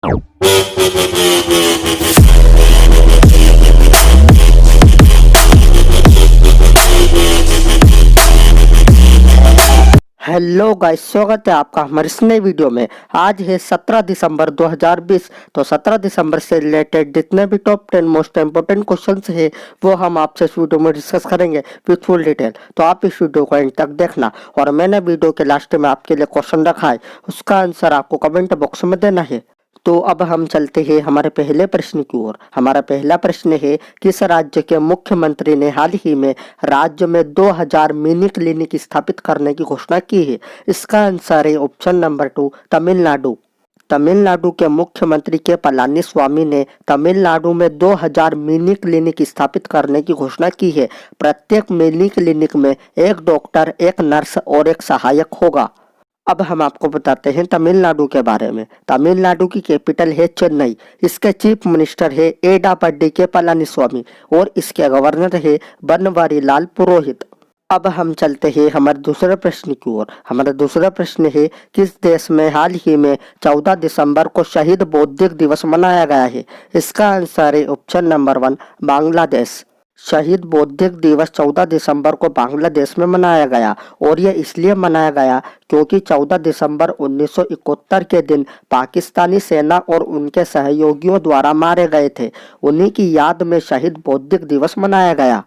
Hello guys, स्वागत है आपका हमारे इस नई वीडियो में। आज है 17 दिसंबर 2020। तो 17 दिसंबर से रिलेटेड जितने भी टॉप 10 मोस्ट इंपोर्टेंट क्वेश्चंस है वो हम आपसे इस वीडियो में डिस्कस करेंगे विथ फुल डिटेल। तो आप इस वीडियो को एंड तक देखना। और मैंने वीडियो के लास्ट में आपके लिए क्वेश्चन रखा है, उसका आंसर आपको कमेंट बॉक्स में देना है। तो अब हम चलते हैं हमारे पहले प्रश्न की ओर। हमारा पहला प्रश्न है, किस राज्य के मुख्यमंत्री ने हाल ही में राज्य में 2000 मिनी क्लिनिक स्थापित करने की घोषणा की है? इसका आंसर है ऑप्शन नंबर 2, तमिलनाडु। तमिलनाडु के मुख्यमंत्री के पलानीस्वामी ने तमिलनाडु में 2000 मिनी क्लिनिक स्थापित करने की घोषणा की है। प्रत्येक मिनी क्लिनिक में एक डॉक्टर, एक नर्स और एक सहायक होगा। अब हम आपको बताते हैं तमिलनाडु के बारे में। तमिलनाडु की कैपिटल है चेन्नई। इसके चीफ मिनिस्टर है एडापड्डी के पलानीस्वामी और इसके गवर्नर है बनवारी लाल पुरोहित। अब हम चलते हैं हमारे दूसरे प्रश्न की ओर। हमारा दूसरा प्रश्न है, किस देश में हाल ही में 14 दिसंबर को शहीद बौद्धिक दिवस मनाया गया है? इसका आंसर है ऑप्शन नंबर 1, बांग्लादेश। शहीद बौद्धिक दिवस 14 दिसंबर को बांग्लादेश में मनाया गया और यह इसलिए मनाया गया क्योंकि 14 दिसंबर 1971 के दिन पाकिस्तानी सेना और उनके सहयोगियों द्वारा मारे गए थे। उन्हीं की याद में शहीद बौद्धिक दिवस मनाया गया।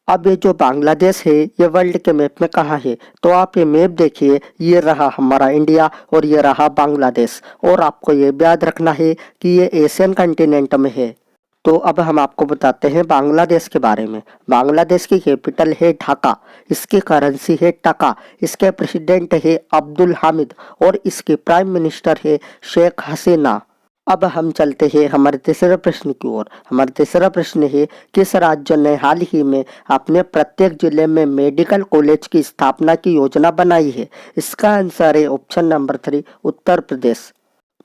अब ये जो बांग्लादेश है ये वर्ल्ड के मैप में कहाँ है? तो आप ये मैप देखिए, ये रहा हमारा इंडिया और ये रहा बांग्लादेश। और आपको ये याद रखना है कि ये एशियन कंटिनेंट में है। तो अब हम आपको बताते हैं बांग्लादेश के बारे में। बांग्लादेश की कैपिटल है ढाका। इसकी करेंसी है टका। इसके प्रेसिडेंट है अब्दुल हामिद और इसके प्राइम मिनिस्टर है शेख हसीना। अब हम चलते हैं हमारे तीसरे प्रश्न की ओर। हमारा तीसरा प्रश्न है, किस राज्य ने हाल ही में अपने प्रत्येक जिले में मेडिकल कॉलेज की स्थापना की योजना बनाई है? इसका आंसर है ऑप्शन नंबर 3, उत्तर प्रदेश।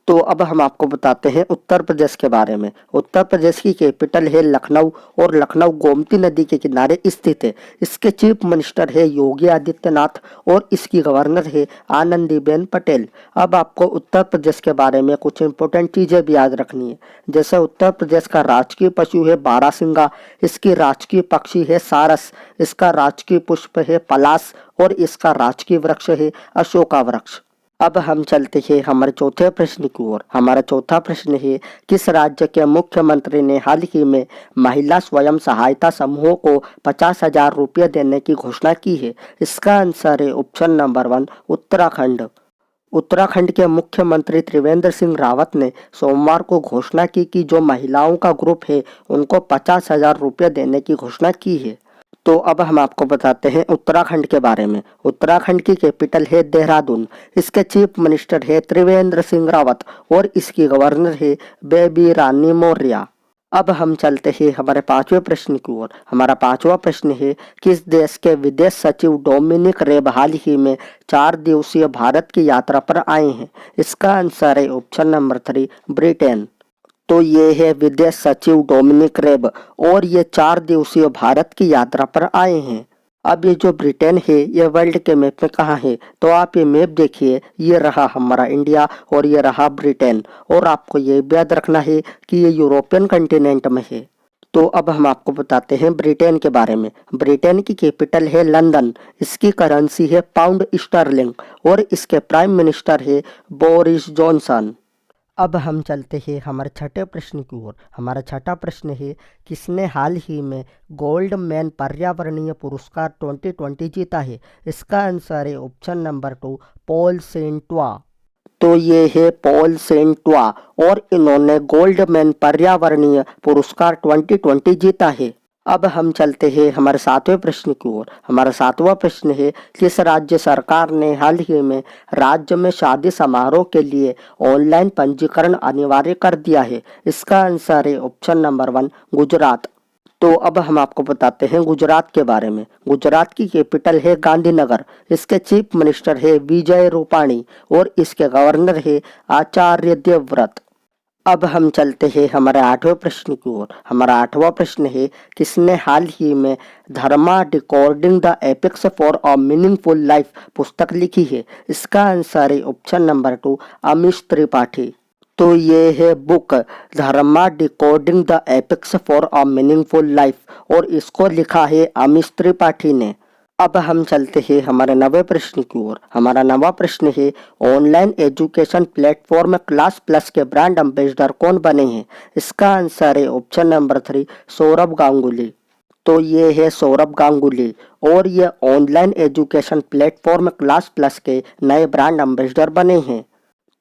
तो अब हम आपको बताते हैं उत्तर प्रदेश के बारे में। उत्तर प्रदेश की कैपिटल है लखनऊ और लखनऊ गोमती नदी के किनारे स्थित है। इसके चीफ मिनिस्टर है योगी आदित्यनाथ और इसकी गवर्नर है आनंदीबेन पटेल। अब आपको उत्तर प्रदेश के बारे में कुछ इंपॉर्टेंट चीजें भी याद रखनी है। जैसे उत्तर प्रदेश का राजकीय पशु है बारहसिंगा, इसकी राजकीय पक्षी है सारस, इसका राजकीय पुष्प है पलाश और इसका राजकीय वृक्ष है अशोका वृक्ष। अब हम चलते हैं हमारे चौथे प्रश्न की ओर। हमारा चौथा प्रश्न है, किस राज्य के मुख्यमंत्री ने हाल ही में महिला स्वयं सहायता समूहों को 50,000 रुपये देने की घोषणा की है? इसका आंसर है ऑप्शन नंबर 1, उत्तराखंड। उत्तराखंड के मुख्यमंत्री त्रिवेंद्र सिंह रावत ने सोमवार को घोषणा की कि जो महिलाओं का ग्रुप है उनको 50,000 रुपये देने की घोषणा की है। तो अब हम आपको बताते हैं उत्तराखंड के बारे में। उत्तराखंड की कैपिटल है देहरादून। इसके चीफ मिनिस्टर है त्रिवेंद्र सिंह रावत और इसकी गवर्नर है बेबी रानी मौर्य। अब हम चलते हैं हमारे पांचवें प्रश्न की ओर। हमारा पांचवा प्रश्न है, किस देश के विदेश सचिव डोमिनिक रेब हाल ही में 4 दिवसीय भारत की यात्रा पर आए हैं? इसका आंसर है ऑप्शन नंबर 3, ब्रिटेन। तो ये है विदेश सचिव डोमिनिक रेब और ये 4 दिवसीय भारत की यात्रा पर आए हैं। अब ये जो ब्रिटेन है ये वर्ल्ड के मैप में कहाँ है? तो आप ये मैप देखिए, ये रहा हमारा इंडिया और ये रहा ब्रिटेन। और आपको ये भी याद रखना है कि ये यूरोपियन कंटिनेंट में है। तो अब हम आपको बताते हैं ब्रिटेन के बारे में। ब्रिटेन की कैपिटल है लंदन। इसकी करेंसी है पाउंड स्टर्लिंग और इसके प्राइम मिनिस्टर है बोरिस जॉनसन। अब हम चलते हैं हमारे छठे प्रश्न की ओर। हमारा छठा प्रश्न है, किसने हाल ही में गोल्ड मैन पर्यावरणीय पुरस्कार 2020 जीता है? इसका आंसर है ऑप्शन नंबर 2, पॉल सेंटवा। तो ये है पॉल सेंटवा और इन्होंने गोल्ड मैन पर्यावरणीय पुरस्कार 2020 जीता है। अब हम चलते हैं हमारे सातवें प्रश्न की ओर। हमारा सातवां प्रश्न है, किस राज्य सरकार ने हाल ही में राज्य में शादी समारोह के लिए ऑनलाइन पंजीकरण अनिवार्य कर दिया है? इसका आंसर है ऑप्शन नंबर 1, गुजरात। तो अब हम आपको बताते हैं गुजरात के बारे में। गुजरात की कैपिटल है गांधीनगर। इसके चीफ मिनिस्टर है विजय रूपाणी और इसके गवर्नर है आचार्य देवव्रत। अब हम चलते हैं हमारे आठवें प्रश्न की ओर। हमारा आठवां प्रश्न है, किसने हाल ही में Dharma decoding the epics for a meaningful life पुस्तक लिखी है? इसका आंसर है ऑप्शन नंबर 2, अमीश त्रिपाठी। तो ये है book Dharma decoding the epics for a meaningful life और इसको लिखा है अमीश त्रिपाठी ने। अब हम चलते हैं हमारे नवे प्रश्न की ओर। हमारा नवा प्रश्न है, online education platform class plus के ब्रांड एम्बेसडर कौन बने हैं? इसका आंसर है ऑप्शन नंबर 3, सौरभ गांगुली। तो ये है सौरभ गांगुली और ये online education platform class plus के नए ब्रांड एम्बेसडर बने हैं।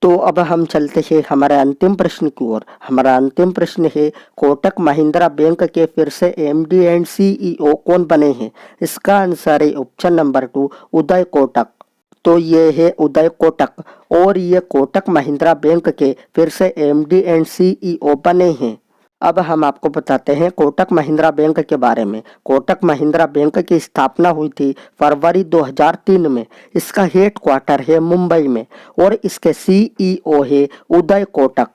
तो अब हम चलते हैं हमारे अंतिम प्रश्न की ओर। हमारा अंतिम प्रश्न है, कोटक महिंद्रा बैंक के फिर से एमडी एंड सीईओ कौन बने हैं? इसका आंसर है ऑप्शन नंबर 2, उदय कोटक। तो ये है उदय कोटक और ये कोटक महिंद्रा बैंक के फिर से एमडी एंड सीईओ बने हैं। अब हम आपको बताते हैं कोटक महिंद्रा बैंक के बारे में। कोटक महिंद्रा बैंक की स्थापना हुई थी फरवरी 2003 में। इसका हेड क्वार्टर है मुंबई में और इसके सीईओ है उदय कोटक।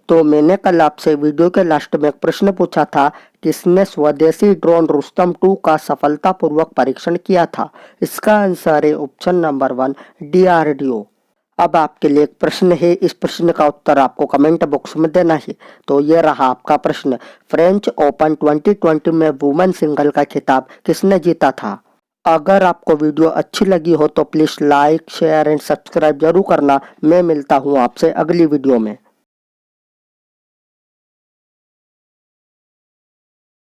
तो मैंने कल आपसे वीडियो के लास्ट में एक प्रश्न पूछा था, किसने स्वदेशी ड्रोन रुस्तम 2 का सफलतापूर्वक परीक्षण किया था? इसका आंसर है ऑप्शन नंबर 1, डीआरडीओ। अब आपके लिए एक प्रश्न है, इस प्रश्न का उत्तर आपको कमेंट बॉक्स में देना है। तो ये रहा आपका प्रश्न, फ्रेंच ओपन 2020 में वुमेन सिंगल का खिताब किसने जीता था? अगर आपको वीडियो अच्छी लगी हो तो please like share and subscribe जरूर करना। मैं मिलता हूँ आपसे अगली वीडियो में।